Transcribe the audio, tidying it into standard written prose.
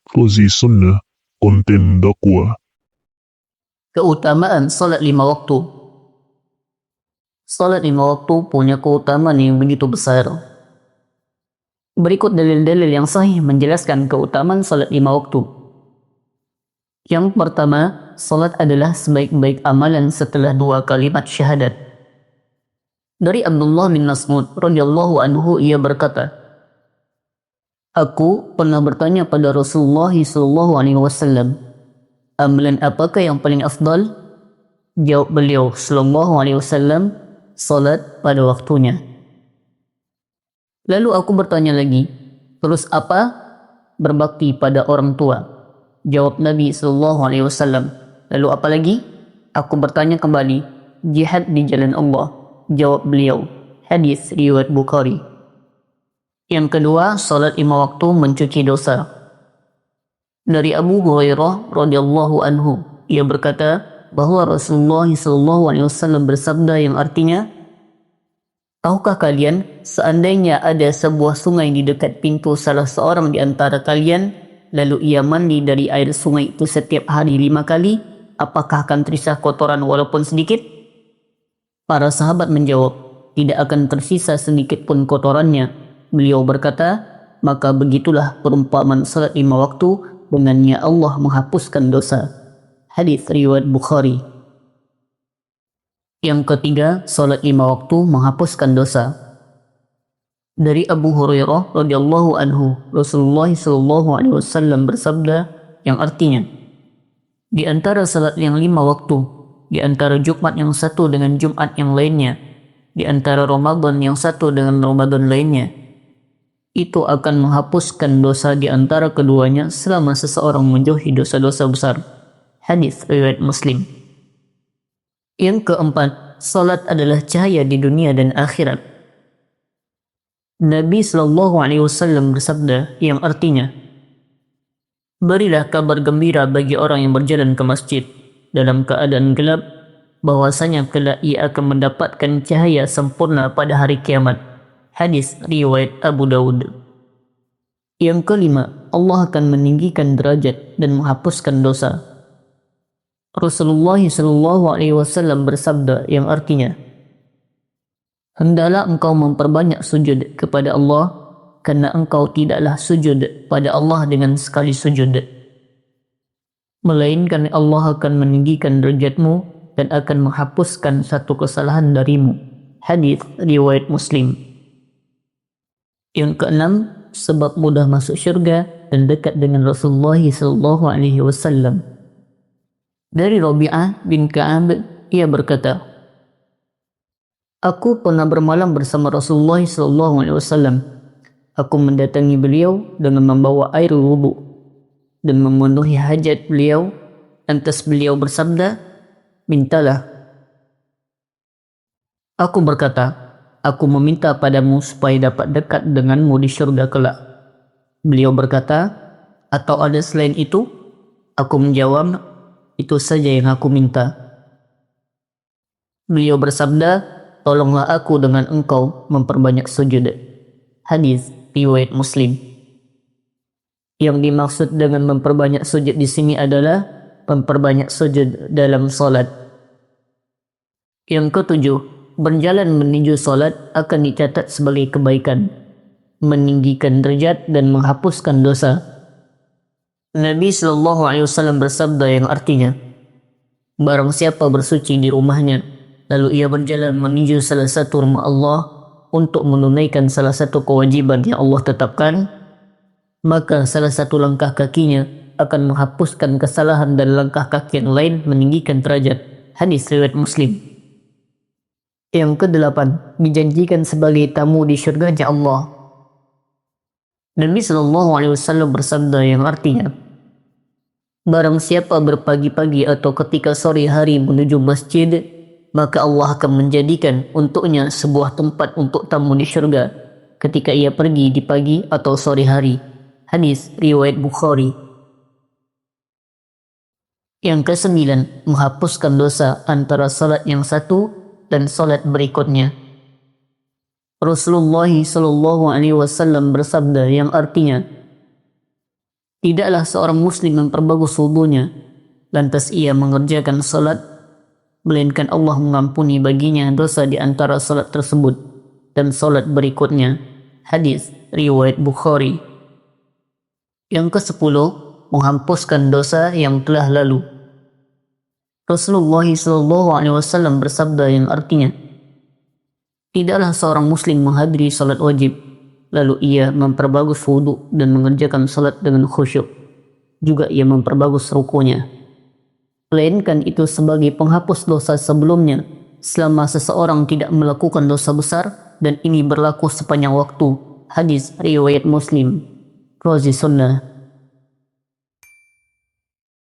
Rozi Sunnah, konten dakwah. Keutamaan salat 5 waktu. Salat 5 waktu punya keutamaan yang begitu besar. Berikut dalil-dalil yang sahih menjelaskan keutamaan salat 5 waktu. Yang pertama, salat adalah sebaik-baik amalan setelah 2 kalimat syahadat. Dari Abdullah bin Mas'ud radhiyallahu anhu, ia berkata, "Aku pernah bertanya pada Rasulullah SAW, amalan apakah yang paling afdal?" Jawab beliau sallallahu alaihi wasallam, salat pada waktunya. Lalu aku bertanya lagi, terus apa? Berbakti pada orang tua. Jawab Nabi sallallahu alaihi wasallam. Lalu apa lagi? Aku bertanya kembali, jihad di jalan Allah. Jawab beliau, hadis riwayat Bukhari. Yang kedua, salat 5 waktu mencuci dosa. Dari Abu Hurairah radhiyallahu anhu, ia berkata bahwa Rasulullah SAW bersabda yang artinya, "Tahukah kalian, seandainya ada sebuah sungai di dekat pintu salah seorang di antara kalian, lalu ia mandi dari air sungai itu setiap hari 5 kali, apakah akan tersisa kotoran walaupun sedikit?" Para sahabat menjawab, "Tidak akan tersisa sedikit pun kotorannya." Beliau berkata, "Maka begitulah perumpamaan salat 5 waktu, dengannya Allah menghapuskan dosa." Hadis riwayat Bukhari. Yang ketiga, salat 5 waktu menghapuskan dosa. Dari Abu Hurairah radhiyallahu anhu, Rasulullah SAW bersabda yang artinya, di antara salat yang 5 waktu, di antara Jumat yang satu dengan Jumat yang lainnya, di antara Ramadan yang satu dengan Ramadan lainnya, itu akan menghapuskan dosa di antara keduanya selama seseorang menjauhi dosa-dosa besar. Hadis riwayat Muslim. Yang keempat, salat adalah cahaya di dunia dan akhirat. Nabi SAW bersabda yang artinya, berilah kabar gembira bagi orang yang berjalan ke masjid dalam keadaan gelap, bahwasanya kelak ia akan mendapatkan cahaya sempurna pada hari kiamat. Hadis riwayat Abu Dawud. Yang kelima, Allah akan meninggikan derajat dan menghapuskan dosa. Rasulullah SAW bersabda yang artinya, hendaklah engkau memperbanyak sujud kepada Allah, karena engkau tidaklah sujud pada Allah dengan sekali sujud, melainkan Allah akan meninggikan derajatmu dan akan menghapuskan satu kesalahan darimu. Hadis riwayat Muslim. Yang keenam, sebab mudah masuk syurga dan dekat dengan Rasulullah SAW. Dari Rabi'ah bin Ka'ab, ia berkata, aku pernah bermalam bersama Rasulullah SAW. Aku mendatangi beliau dengan membawa air wudu dan memenuhi hajat beliau. Lantas beliau bersabda, mintalah. Aku berkata, aku meminta padamu supaya dapat dekat denganmu di syurga kelak. Beliau berkata, atau ada selain itu? Aku menjawab, itu saja yang aku minta. Beliau bersabda, tolonglah aku dengan engkau memperbanyak sujud. Hadis riwayat Muslim. Yang dimaksud dengan memperbanyak sujud di sini adalah memperbanyak sujud dalam salat. Yang ketujuh, berjalan menuju salat akan dicatat sebagai kebaikan, meninggikan derajat dan menghapuskan dosa. Nabi SAW bersabda yang artinya, barang siapa bersuci di rumahnya, lalu ia berjalan menuju salah satu rumah Allah untuk menunaikan salah satu kewajiban yang Allah tetapkan, maka salah satu langkah kakinya akan menghapuskan kesalahan dan langkah kaki yang lain meninggikan derajat. Hadis riwayat Muslim. Yang kedelapan, dijanjikan sebagai tamu di syurganya Allah. Nabi SAW bersabda yang artinya, barang siapa berpagi-pagi atau ketika sore hari menuju masjid, maka Allah akan menjadikan untuknya sebuah tempat untuk tamu di syurga ketika ia pergi di pagi atau sore hari. Hadis riwayat Bukhari. Yang kesembilan, menghapuskan dosa antara salat yang satu dan salat berikutnya. Rasulullah SAW bersabda yang artinya, Tidaklah seorang muslim memperbagus wudunya, lantas ia mengerjakan salat, melainkan Allah mengampuni baginya dosa di antara salat tersebut dan salat berikutnya. Hadis riwayat Bukhari. Yang ke-10, menghapuskan dosa yang telah lalu. Rasulullah SAW bersabda yang artinya, tidaklah seorang muslim menghadiri salat wajib, lalu ia memperbagus wudu dan mengerjakan salat dengan khusyuk. Juga ia memperbagus rukunya, melainkan itu sebagai penghapus dosa sebelumnya selama seseorang tidak melakukan dosa besar, dan ini berlaku sepanjang waktu. Hadis riwayat Muslim. Rozi Sunnah.